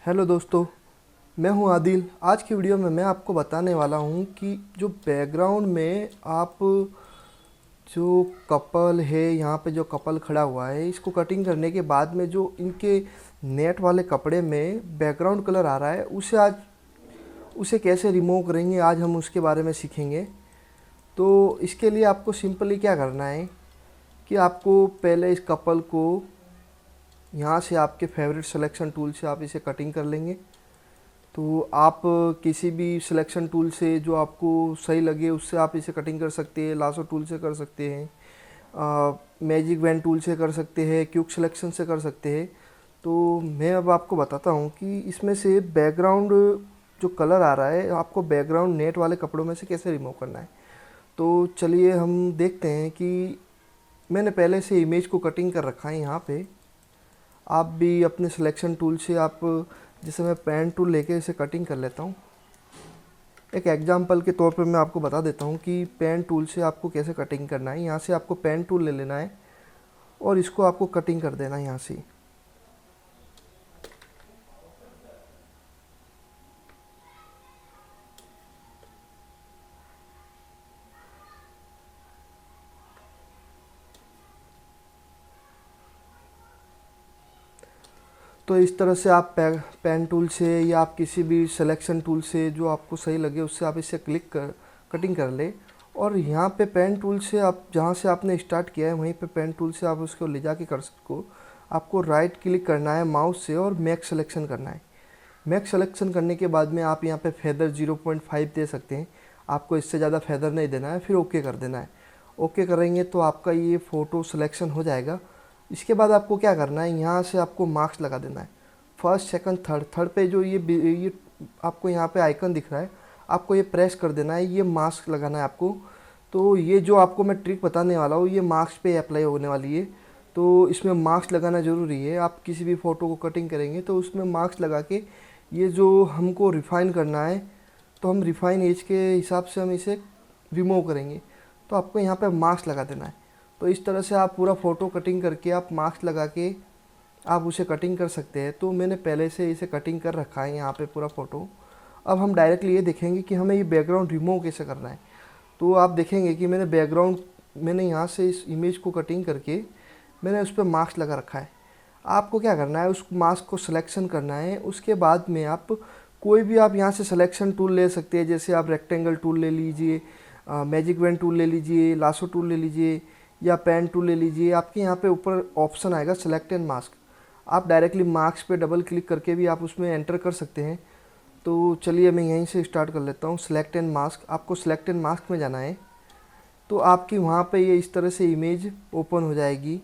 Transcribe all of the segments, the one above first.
Hello दोस्तों, मैं हूं आदिल। आज की वीडियो में मैं आपको बताने वाला हूं कि जो बैकग्राउंड में आप जो कपल है, यहाँ पे जो कपल खड़ा हुआ है, इसको कटिंग करने के बाद में जो इनके नेट वाले कपड़े में बैकग्राउंड कलर आ रहा है, उसे कैसे रिमूव करेंगे, आज हम उसके बारे में सीखेंगे। तो इसके लिए आपको सिंपली क्या करना है कि आपको पहले इस कपल को यहाँ से आपके फेवरेट सिलेक्शन टूल से आप इसे कटिंग कर लेंगे। तो आप किसी भी सिलेक्शन टूल से जो आपको सही लगे उससे आप इसे कटिंग कर सकते हैं। लासो टूल से कर सकते हैं, मैजिक वैन टूल से कर सकते हैं, क्विक सिलेक्शन से कर सकते हैं। तो मैं अब आपको बताता हूँ कि इसमें से बैकग्राउंड जो कलर आ रहा है, आपको बैकग्राउंड नेट वाले कपड़ों में से कैसे रिमूव करना है। तो चलिए हम देखते हैं कि मैंने पहले से इमेज को कटिंग कर रखा है यहाँ पे। आप भी अपने सिलेक्शन टूल से आप, जैसे मैं पेन टूल लेके इसे कटिंग कर लेता हूँ। एक एग्जांपल के तौर पर मैं आपको बता देता हूँ कि पेन टूल से आपको कैसे कटिंग करना है। यहाँ से आपको पेन टूल ले लेना है और इसको आपको कटिंग कर देना है यहाँ से। तो इस तरह से आप पेन टूल से या आप किसी भी सिलेक्शन टूल से जो आपको सही लगे उससे आप इसे कटिंग कर ले। और यहाँ पे पेन टूल से आप जहाँ से आपने स्टार्ट किया है वहीं पे पेन टूल से आप उसको ले जाके कर सको। आपको राइट क्लिक करना है माउस से और मैक्स सिलेक्शन करना है। मैक्स सिलेक्शन करने के बाद में आप यहाँ पे फेदर 0.5 दे सकते हैं। आपको इससे ज़्यादा फेदर नहीं देना है, फिर ओके कर देना है। ओके करेंगे तो आपका ये फ़ोटो सिलेक्शन हो जाएगा। इसके बाद आपको क्या करना है, यहाँ से आपको मार्क्स लगा देना है। फर्स्ट सेकंड थर्ड, थर्ड पे जो ये आपको यहाँ पे आइकन दिख रहा है, आपको ये प्रेस कर देना है, ये मास्क लगाना है आपको। तो ये जो आपको मैं ट्रिक बताने वाला हूँ ये मार्क्स पे अप्लाई होने वाली है। तो इसमें मार्क्स लगाना ज़रूरी है। आप किसी भी फ़ोटो को कटिंग करेंगे तो उसमें मार्क्स लगा के ये जो हमको रिफ़ाइन करना है, तो हम रिफ़ाइन एज के हिसाब से हम इसे रिमूव करेंगे। तो आपको यहाँ पे मार्क्स लगा देना है। तो इस तरह से आप पूरा फ़ोटो कटिंग करके आप मार्क्स लगा के आप उसे कटिंग कर सकते हैं। तो मैंने पहले से इसे कटिंग कर रखा है यहाँ पे पूरा फ़ोटो। अब हम डायरेक्टली ये देखेंगे कि हमें ये बैकग्राउंड रिमूव कैसे करना है। तो आप देखेंगे कि मैंने यहाँ से इस इमेज को कटिंग करके मैंने उस पर मार्क्स लगा रखा है। आपको क्या करना है, उस मास्क को सिलेक्शन करना है। उसके बाद में आप कोई भी आप यहाँ से सिलेक्शन टूल ले सकते हैं। जैसे आप रेक्टेंगल टूल ले लीजिए, मैजिक वैन टूल ले लीजिए, लासो टूल ले लीजिए या पेन टूल ले लीजिए। आपके यहाँ पे ऊपर ऑप्शन आएगा सेलेक्ट एंड मास्क। आप डायरेक्टली मार्क्स पे डबल क्लिक करके भी आप उसमें एंटर कर सकते हैं। तो चलिए मैं यहीं से स्टार्ट कर लेता हूँ। सेलेक्ट एंड मास्क, आपको सेलेक्ट एंड मास्क में जाना है। तो आपकी वहाँ पे ये इस तरह से इमेज ओपन हो जाएगी।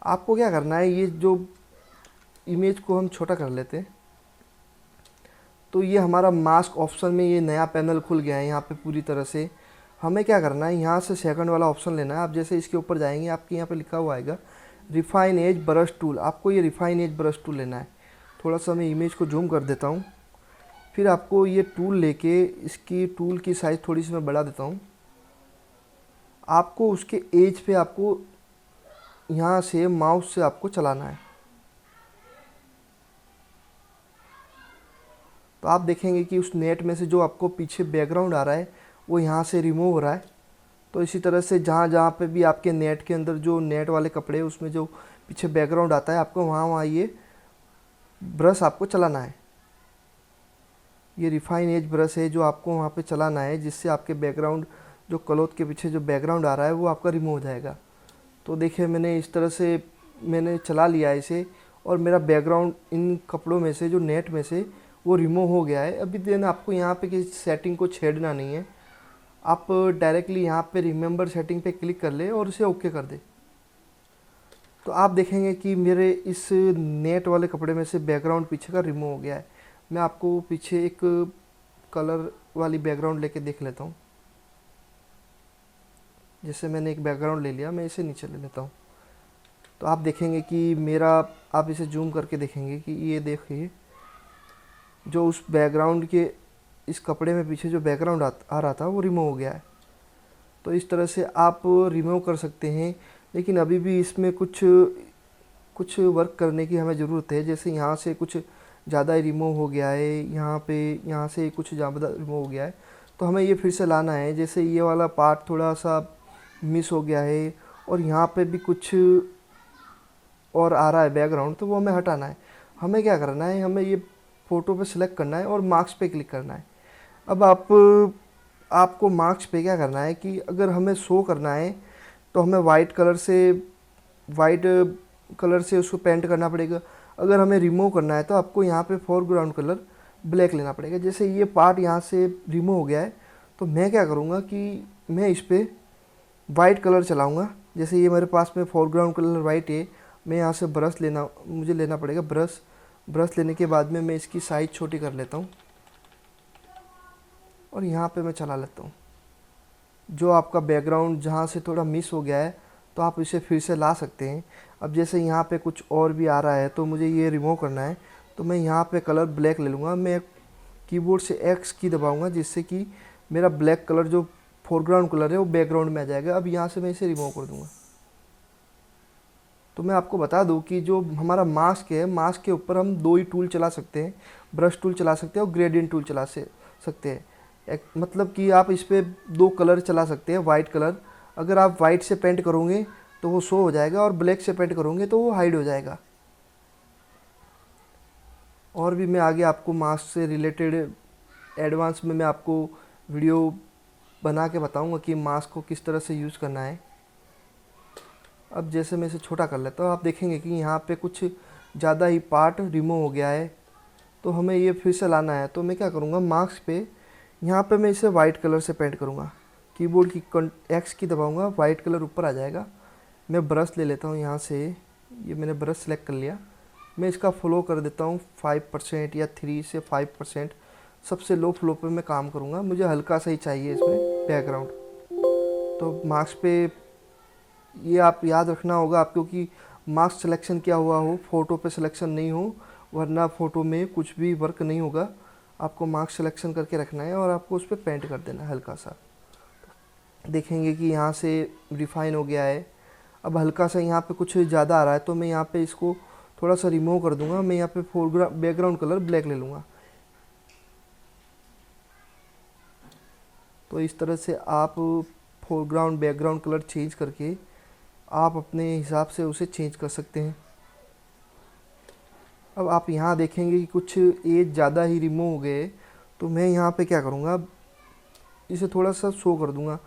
आपको क्या करना है, ये जो इमेज को हम छोटा कर लेते हैं। तो ये हमारा मास्क ऑप्शन में ये नया पैनल खुल गया है यहाँ पे पूरी तरह से। हमें क्या करना है, यहाँ से सेकंड वाला ऑप्शन लेना है। आप जैसे इसके ऊपर जाएंगे, आपके यहाँ पे लिखा हुआ आएगा रिफाइन एज ब्रश टूल। आपको ये रिफाइन एज ब्रश टूल लेना है। थोड़ा सा मैं इमेज को जूम कर देता हूँ। फिर आपको ये टूल लेके इसकी टूल की साइज़ थोड़ी सी मैं बढ़ा देता हूँ। आपको उसके एज पे आपको यहाँ से माउस से आपको चलाना है। तो आप देखेंगे कि उस नेट में से जो आपको पीछे बैकग्राउंड आ रहा है वो यहाँ से रिमूव हो रहा है। तो इसी तरह से जहाँ जहाँ पे भी आपके नेट के अंदर जो नेट वाले कपड़े उसमें जो पीछे बैकग्राउंड आता है, आपको वहाँ वहाँ ये ब्रश आपको चलाना है। ये रिफाइन एज ब्रश है जो आपको वहाँ पे चलाना है, जिससे आपके बैकग्राउंड जो क्लॉथ के पीछे जो बैकग्राउंड आ रहा है वो आपका रिमूव हो जाएगा। तो देखिए मैंने इस तरह से मैंने चला लिया है इसे, और मेरा बैकग्राउंड इन कपड़ों में से जो नेट में से वो रिमूव हो गया है। अभी देन आपको यहाँ पे किसी सेटिंग को छेड़ना नहीं है। आप डायरेक्टली यहाँ पे रिमेंबर सेटिंग पे क्लिक कर ले और उसे ओके कर दे। तो आप देखेंगे कि मेरे इस नेट वाले कपड़े में से बैकग्राउंड पीछे का रिमूव हो गया है। मैं आपको पीछे एक कलर वाली बैकग्राउंड लेके देख लेता हूँ। जैसे मैंने एक बैकग्राउंड ले लिया, मैं इसे नीचे ले लेता हूँ। तो आप देखेंगे कि मेरा, आप इसे जूम करके देखेंगे कि ये देखिए जो उस बैकग्राउंड के इस कपड़े में पीछे जो बैकग्राउंड आ रहा था वो रिमूव हो गया है। तो इस तरह से आप रिमूव कर सकते हैं। लेकिन अभी भी इसमें कुछ कुछ वर्क करने की हमें ज़रूरत है। जैसे यहाँ से कुछ ज़्यादा ही रिमूव हो गया है, यहाँ से कुछ ज़्यादा रिमूव हो गया है, तो हमें ये फिर से लाना है। जैसे ये वाला पार्ट थोड़ा सा मिस हो गया है और यहाँ पे भी कुछ और आ रहा है बैकग्राउंड, तो वो हमें हटाना है। हमें क्या करना है, हमें ये फ़ोटो पे सिलेक्ट करना है और मार्क्स पे क्लिक करना है। अब आपको मार्क्स पे क्या करना है कि अगर हमें शो करना है तो हमें वाइट कलर से उसको पेंट करना पड़ेगा। अगर हमें रिमूव करना है तो आपको यहाँ पे फोरग्राउंड कलर ब्लैक लेना पड़ेगा। जैसे ये पार्ट यहाँ से रिमूव हो गया है, तो मैं क्या करूँगा कि मैं इस पर वाइट कलर चलाऊँगा। जैसे ये मेरे पास में फोरग्राउंड कलर वाइट है, मैं यहाँ से मुझे लेना पड़ेगा ब्रश लेने के बाद में मैं इसकी साइज़ छोटी कर लेता हूँ और यहाँ पे मैं चला लेता हूँ। जो आपका बैकग्राउंड जहाँ से थोड़ा मिस हो गया है तो आप इसे फिर से ला सकते हैं। अब जैसे यहाँ पे कुछ और भी आ रहा है तो मुझे ये रिमूव करना है, तो मैं यहाँ पे कलर ब्लैक ले लूँगा। मैं कीबोर्ड से एक्स की दबाऊँगा जिससे कि मेरा ब्लैक कलर जो फोरग्राउंड कलर है वो बैकग्राउंड में आ जाएगा। अब यहाँ से मैं इसे रिमूव कर दूँगा। तो मैं आपको बता दूं कि जो हमारा मास्क है, मास्क के ऊपर हम दो ही टूल चला सकते हैं, ब्रश टूल चला सकते हैं और ग्रेडियंट टूल चला सकते हैं। मतलब कि आप इस पर दो कलर चला सकते हैं। वाइट कलर अगर आप वाइट से पेंट करोगे तो वो शो हो जाएगा और ब्लैक से पेंट करोगे तो वो हाइड हो जाएगा। और भी मैं आगे आपको मास्क से रिलेटेड एडवांस में मैं आपको वीडियो बना के बताऊंगा कि मास्क को किस तरह से यूज़ करना है। अब जैसे मैं इसे छोटा कर लेता हूँ, आप देखेंगे कि यहाँ पे कुछ ज़्यादा ही पार्ट रिमूव हो गया है, तो हमें ये फिर से लाना है। तो मैं क्या करूँगा, मार्क्स पे यहाँ पे मैं इसे वाइट कलर से पेंट करूँगा। कीबोर्ड की एक्स की दबाऊँगा, वाइट कलर ऊपर आ जाएगा। मैं ब्रश ले लेता हूँ यहाँ से, ये मैंने ब्रश सेलेक्ट कर लिया। मैं इसका फ्लो कर देता हूँ 5% या 3 से 5%। सबसे लो फ्लो पे मैं काम करूँगा, मुझे हल्का सा ही चाहिए इसमें बैकग्राउंड। तो मार्क्स पे ये आप याद रखना होगा आपको कि मार्क्स सिलेक्शन क्या हुआ हो, फ़ोटो पे सिलेक्शन नहीं हो, वरना फ़ोटो में कुछ भी वर्क नहीं होगा। आपको मार्क्स सिलेक्शन करके रखना है और आपको उस पर पेंट कर देना है हल्का सा। देखेंगे कि यहाँ से रिफाइन हो गया है। अब हल्का सा यहाँ पे कुछ ज़्यादा आ रहा है तो मैं यहाँ पे इसको थोड़ा सा रिमूव कर दूंगा। मैं यहाँ पे बैकग्राउंड कलर ब्लैक ले लूँगा। तो इस तरह से आप फोरग्राउंड बैकग्राउंड कलर चेंज करके आप अपने हिसाब से उसे चेंज कर सकते हैं। अब आप यहाँ देखेंगे कि कुछ एज ज़्यादा ही रिमूव हो गए, तो मैं यहाँ पे क्या करूँगा, इसे थोड़ा सा शो कर दूँगा।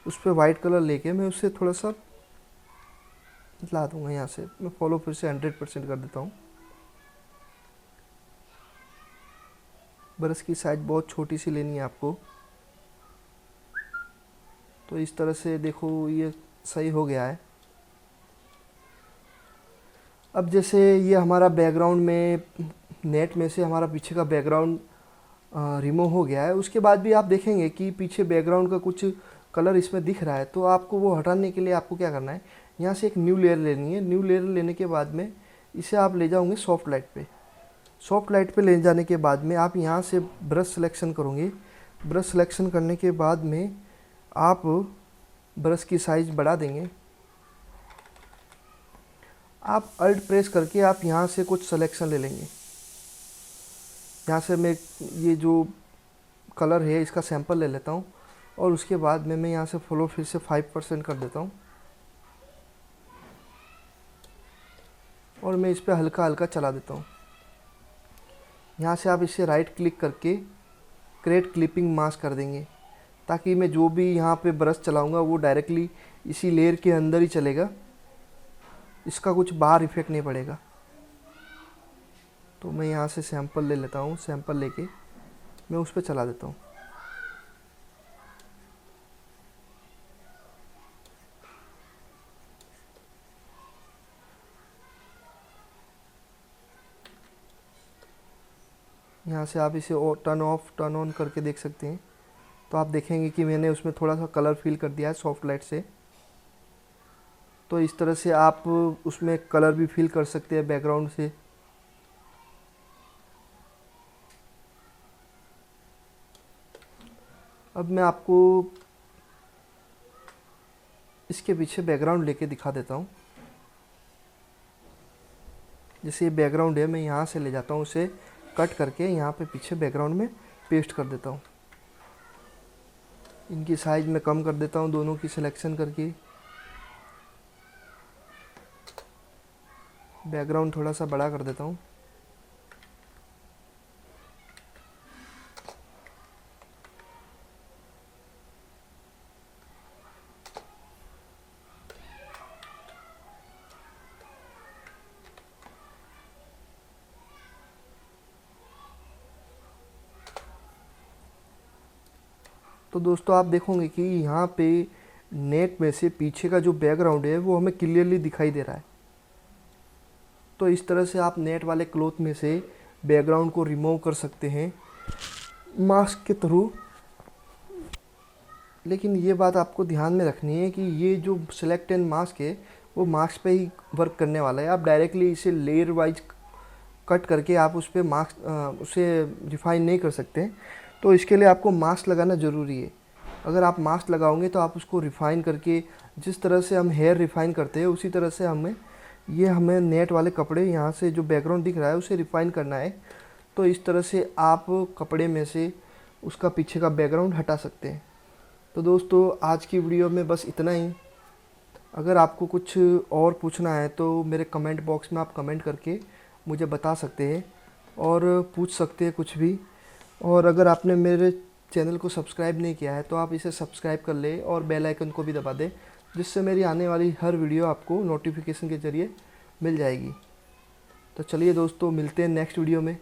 उस पर वाइट कलर लेके मैं उससे थोड़ा सा ला दूँगा। यहाँ से मैं फॉलो फिर से 100% कर देता हूँ। ब्रश की साइज बहुत छोटी सी लेनी है आपको। तो इस तरह से देखो ये सही हो गया है। अब जैसे ये हमारा बैकग्राउंड में नेट में से हमारा पीछे का बैकग्राउंड रिमूव हो गया है। उसके बाद भी आप देखेंगे कि पीछे बैकग्राउंड का कुछ कलर इसमें दिख रहा है, तो आपको वो हटाने के लिए आपको क्या करना है, यहाँ से एक न्यू लेयर लेनी है। न्यू लेयर लेने के बाद में इसे आप ले जाओगे सॉफ्ट लाइट पे। सॉफ्ट लाइट पे ले जाने के बाद में आप यहाँ से ब्रश सिलेक्शन करोगे। ब्रश सिलेक्शन करने के बाद में आप ब्रश की साइज़ बढ़ा देंगे। आप अल्ट प्रेस करके आप यहाँ से कुछ सिलेक्शन ले लेंगे। यहाँ से मैं ये जो कलर है इसका सैंपल ले लेता हूँ और उसके बाद में मैं यहाँ से फ्लो फिर से 5% कर देता हूँ और मैं इस पर हल्का हल्का चला देता हूँ। यहाँ से आप इसे राइट क्लिक करके क्रिएट क्लिपिंग मास्क कर देंगे, ताकि मैं जो भी यहाँ पे ब्रश चलाऊँगा वो डायरेक्टली इसी लेयर के अंदर ही चलेगा, इसका कुछ बाहर इफेक्ट नहीं पड़ेगा। तो मैं यहाँ से सैंपल ले लेता हूँ, सैंपल लेके मैं उस पर चला देता हूँ। यहाँ से आप इसे टर्न ऑफ टर्न ऑन करके देख सकते हैं। तो आप देखेंगे कि मैंने उसमें थोड़ा सा कलर फिल कर दिया है सॉफ्ट लाइट से। तो इस तरह से आप उसमें कलर भी फिल कर सकते हैं बैकग्राउंड से। अब मैं आपको इसके पीछे बैकग्राउंड लेके दिखा देता हूँ। जैसे ये बैकग्राउंड है, मैं यहाँ से ले जाता हूँ उसे कट करके यहाँ पे पीछे बैकग्राउंड में पेस्ट कर देता हूँ। इनकी साइज मैं कम कर देता हूँ दोनों की सिलेक्शन करके। बैकग्राउंड थोड़ा सा बड़ा कर देता हूँ। तो दोस्तों आप देखोगे कि यहाँ पे नेट में से पीछे का जो बैकग्राउंड है वो हमें क्लियरली दिखाई दे रहा है। तो इस तरह से आप नेट वाले क्लॉथ में से बैकग्राउंड को रिमूव कर सकते हैं मास्क के थ्रू। लेकिन ये बात आपको ध्यान में रखनी है कि ये जो सेलेक्ट एंड मास्क है वो मास्क पे ही वर्क करने वाला है। आप डायरेक्टली इसे लेयर वाइज कट करके आप उस पर मास्क उसे रिफाइन नहीं कर सकते। तो इसके लिए आपको मास्क लगाना ज़रूरी है। अगर आप मास्क लगाओगे तो आप उसको रिफ़ाइन करके, जिस तरह से हम हेयर रिफ़ाइन करते हैं उसी तरह से हमें नेट वाले कपड़े यहाँ से जो बैकग्राउंड दिख रहा है उसे रिफ़ाइन करना है। तो इस तरह से आप कपड़े में से उसका पीछे का बैकग्राउंड हटा सकते हैं। तो दोस्तों आज की वीडियो में बस इतना ही। अगर आपको कुछ और पूछना है तो मेरे कमेंट बॉक्स में आप कमेंट करके मुझे बता सकते हैं और पूछ सकते हैं कुछ भी। और अगर आपने मेरे चैनल को सब्सक्राइब नहीं किया है तो आप इसे सब्सक्राइब कर लें और बेल आइकन को भी दबा दें, जिससे मेरी आने वाली हर वीडियो आपको नोटिफिकेशन के ज़रिए मिल जाएगी। तो चलिए दोस्तों मिलते हैं नेक्स्ट वीडियो में।